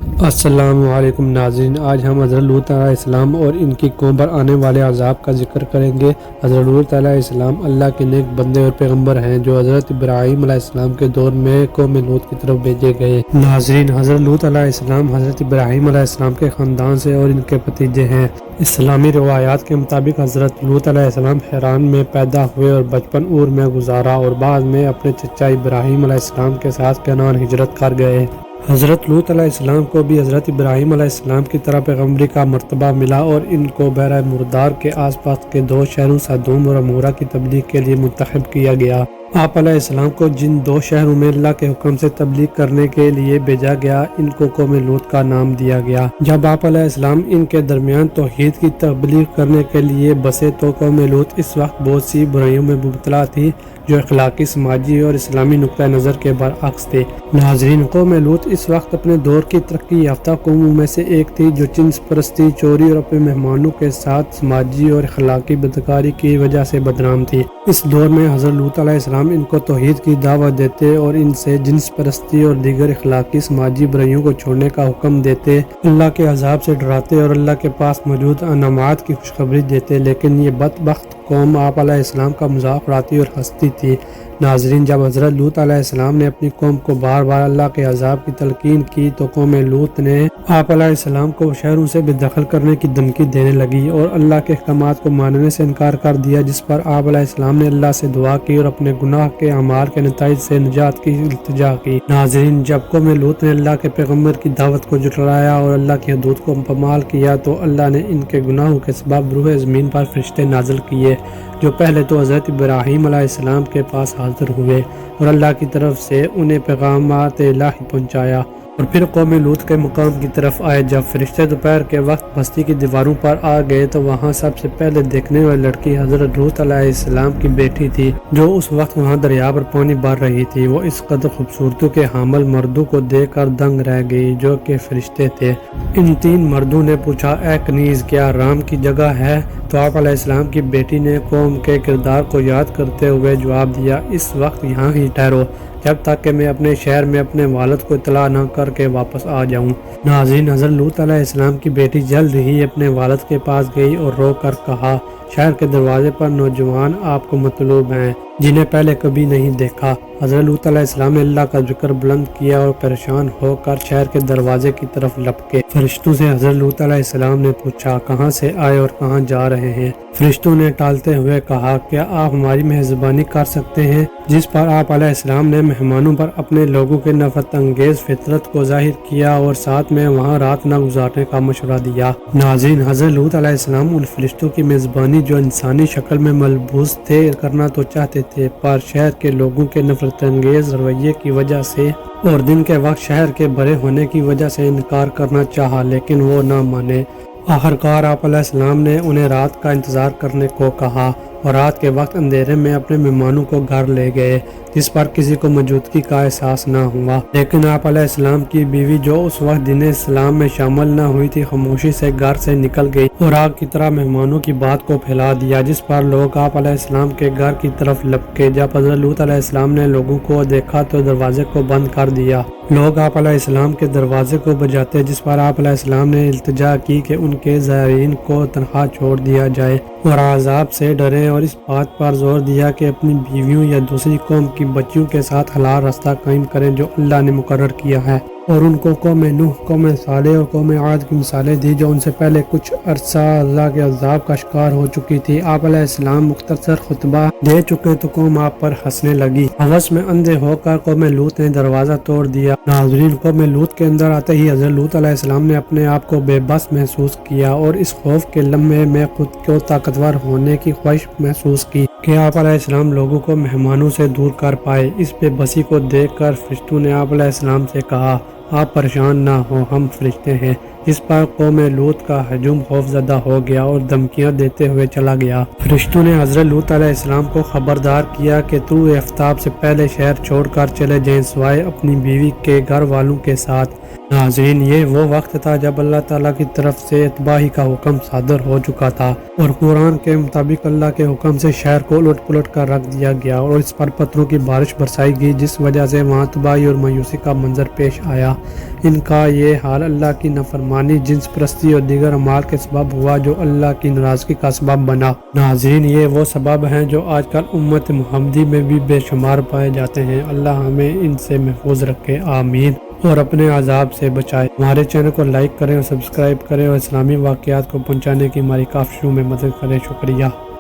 السلام علیکم ناظرین، آج ہم حضرت لوط علیہ السلام اور ان کی قوم پر آنے والے عذاب کا ذکر کریں گے۔ حضرت لوط علیہ السلام اللہ کے نیک بندے اور پیغمبر ہیں جو حضرت ابراہیم علیہ السلام کے دور میں قوم لوط کی طرف بھیجے گئے۔ ناظرین، حضرت لوط علیہ السلام حضرت ابراہیم علیہ السلام کے خاندان سے اور ان کے بھتیجے ہیں۔ اسلامی روایات کے مطابق حضرت لوط علیہ السلام حران میں پیدا ہوئے اور بچپن اور میں گزارا اور بعد میں اپنے چچا ابراہیم علیہ السلام کے ساتھ کنعان ہجرت کر گئے۔ حضرت لوط علیہ السلام کو بھی حضرت ابراہیم علیہ السلام کی طرح پیغمبری کا مرتبہ ملا اور ان کو بحیرہ مردار کے آس پاس کے دو شہروں سدوم اور عمورہ کی تبلیغ کے لیے منتخب کیا گیا۔ آپ علیہ السلام کو جن دو شہروں میں اللہ کے حکم سے تبلیغ کرنے کے لیے بھیجا گیا، ان کو قوم لوط کا نام دیا گیا۔ جب آپ علیہ السلام ان کے درمیان توحید کی تبلیغ کرنے کے لیے بسے تو قوم لوط اس وقت بہت سی برائیوں میں مبتلا تھی جو اخلاقی، سماجی اور اسلامی نقطہ نظر کے برعکس تھے۔ ناظرین، قوم لوط اس وقت اپنے دور کی ترقی یافتہ قوموں میں سے ایک تھی جو جنس پرستی، چوری اور اپنے مہمانوں کے ساتھ سماجی اور اخلاقی بدکاری کی وجہ سے بدنام تھی۔ اس دور میں حضرت لوط علیہ السلام ان کو توحید کی دعوت دیتے اور ان سے جنس پرستی اور دیگر اخلاقی سماجی برائیوں کو چھوڑنے کا حکم دیتے، اللہ کے عذاب سے ڈراتے اور اللہ کے پاس موجود انعامات کی خوشخبری دیتے، لیکن یہ بدبخت قوم آپ علیہ السلام کا مذاق اڑاتی اور ہنستی تھی۔ ناظرین، جب حضرت لوط علیہ السلام نے اپنی قوم کو بار بار اللہ کے عذاب کی تلقین کی تو قوم لوط نے آپ علیہ السلام کو شہروں سے بے دخل کرنے کی دھمکی دینے لگی اور اللہ کے احکامات کو ماننے سے انکار کر دیا، جس پر آپ علیہ السلام نے اللہ سے دعا کی اور اپنے گناہ کے اعمال کے نتائج سے نجات کی التجا کی۔ ناظرین، جب قوم لوط نے اللہ کے پیغمبر کی دعوت کو جھٹلایا اور اللہ کی حدود کو پامال کیا تو اللہ نے ان کے گناہوں کے سبب روح زمین پر فرشتے نازل کیے جو پہلے تو حضرت ابراہیم علیہ السلام کے پاس حاضر ہوئے اور اللہ کی طرف سے انہیں پیغامات الہی پہنچایا، اور پھر قوم لوط کے مقام کی طرف آئے۔ جب فرشتے دوپہر کے وقت بستی کی دیواروں پر آ گئے تو وہاں سب سے پہلے دیکھنے والی لڑکی حضرت لوط علیہ السلام کی بیٹی تھی جو اس وقت وہاں دریا پر پانی بھر رہی تھی۔ وہ اس قدر خوبصورتی کے حامل مردوں کو دیکھ کر دنگ رہ گئی جو کہ فرشتے تھے۔ ان تین مردوں نے پوچھا، اے کنیز، کیا رام کی جگہ ہے؟ تو آپ علیہ السلام کی بیٹی نے قوم کے کردار کو یاد کرتے ہوئے جواب دیا، اس وقت یہاں ہی ٹھہرو جب تک کہ میں اپنے شہر میں اپنے والد کو اطلاع نہ کر کے واپس آ جاؤں۔ ناظرین، حضرت لوط علیہ السلام کی بیٹی جلد ہی اپنے والد کے پاس گئی اور رو کر کہا، شہر کے دروازے پر نوجوان آپ کو مطلوب ہیں جنہیں پہلے کبھی نہیں دیکھا۔ حضرت لوط علیہ السلام نے اللہ کا ذکر بلند کیا اور پریشان ہو کر شہر کے دروازے کی طرف لپکے۔ فرشتوں سے حضرت لوط علیہ السلام نے پوچھا، کہاں سے آئے اور کہاں جا رہے ہیں؟ فرشتوں نے ٹالتے ہوئے کہا، کیا آپ ہماری میزبانی کر سکتے ہیں؟ جس پر آپ علیہ السلام نے مہمانوں پر اپنے لوگوں کے نفرت انگیز فطرت کو ظاہر کیا اور ساتھ میں وہاں رات نہ گزارنے کا مشورہ دیا۔ ناظرین، حضرت لوط علیہ السلام ان فرشتوں کی میزبانی جو انسانی شکل میں ملبوس تھے کرنا تو چاہتے تھے، پر شہر کے لوگوں کے نفرت انگیز رویے کی وجہ سے اور دن کے وقت شہر کے بڑے ہونے کی وجہ سے انکار کرنا چاہا، لیکن وہ نہ مانے۔ آخرکار آپ علیہ السلام نے انہیں رات کا انتظار کرنے کو کہا اور رات کے وقت اندھیرے میں اپنے مہمانوں کو گھر لے گئے جس پر کسی کو موجودگی کا احساس نہ ہوا، لیکن آپ علیہ السلام کی بیوی جو اس وقت دین اسلام میں شامل نہ ہوئی تھی خاموشی سے گھر سے نکل گئی اور آگ کی طرح مہمانوں کی بات کو پھیلا دیا، جس پر لوگ آپ علیہ السلام کے گھر کی طرف لپکے۔ جب حضرت لوط علیہ السلام نے لوگوں کو دیکھا تو دروازے کو بند کر دیا۔ لوگ آپ علیہ السلام کے دروازے کو بجاتے، جس پر آپ علیہ السلام نے التجا کی کہ ان کے زائرین کو تنہا چھوڑ دیا جائے اور عذاب سے ڈریں، اور اس بات پر زور دیا کہ اپنی بیویوں یا دوسری قوم کی بچیوں کے ساتھ حلال راستہ قائم کریں جو اللہ نے مقرر کیا ہے، اور ان کو قوم نوح، قوم صالح اور قوم عاد کی مثالیں دی جو ان سے پہلے کچھ عرصہ اللہ کے عذاب کا شکار ہو چکی تھی۔ آپ علیہ السلام مختصر خطبہ دے چکے تو قوم آپ پر ہنسنے لگی۔ ہوس میں اندھے ہو کر قوم لوط نے دروازہ توڑ دیا۔ ناظرین، قوم لوط کے اندر آتے ہی حضرت لوط علیہ السلام نے اپنے آپ کو بے بس محسوس کیا اور اس خوف کے لمحے میں خود کو طاقتور ہونے کی خواہش محسوس کی کہ آپ علیہ السلام لوگوں کو مہمانوں سے دور کر پائے۔ اس بے بسی کو دیکھ کر فرشتوں نے آپ علیہ السلام سے کہا، آپ پریشان نہ ہو، ہم فرشتے ہیں۔ اس پر قوم لوط کا ہجوم خوف زدہ ہو گیا اور دھمکیاں دیتے ہوئے چلا گیا۔ فرشتوں نے حضرت لوط علیہ السلام کو خبردار کیا کہ تو آفتاب سے پہلے شہر چھوڑ کر چلے جائیں سوائے اپنی بیوی کے گھر والوں کے ساتھ، ناظرین، یہ وہ وقت تھا جب اللہ تعالیٰ کی طرف سے تباہی کا حکم صادر ہو چکا تھا اور قرآن کے مطابق اللہ کے حکم سے شہر کو الٹ پلٹ کر رکھ دیا گیا اور اس پر پتھروں کی بارش برسائی گئی، جس وجہ سے وہاں تباہی اور مایوسی کا منظر پیش آیا۔ ان کا یہ حال اللہ کی نافرمانی، جنس پرستی اور دیگر اعمال کے سبب ہوا جو اللہ کی ناراضگی کا سبب بنا۔ ناظرین، یہ وہ سبب ہیں جو آج کل امت محمدی میں بھی بے شمار پائے جاتے ہیں۔ اللہ ہمیں ان سے محفوظ رکھے، آمین، اور اپنے عذاب سے بچائے۔ ہمارے چینل کو لائک کریں اور سبسکرائب کریں اور اسلامی واقعات کو پہنچانے کی ہماری کوششوں میں مدد کریں۔ شکریہ۔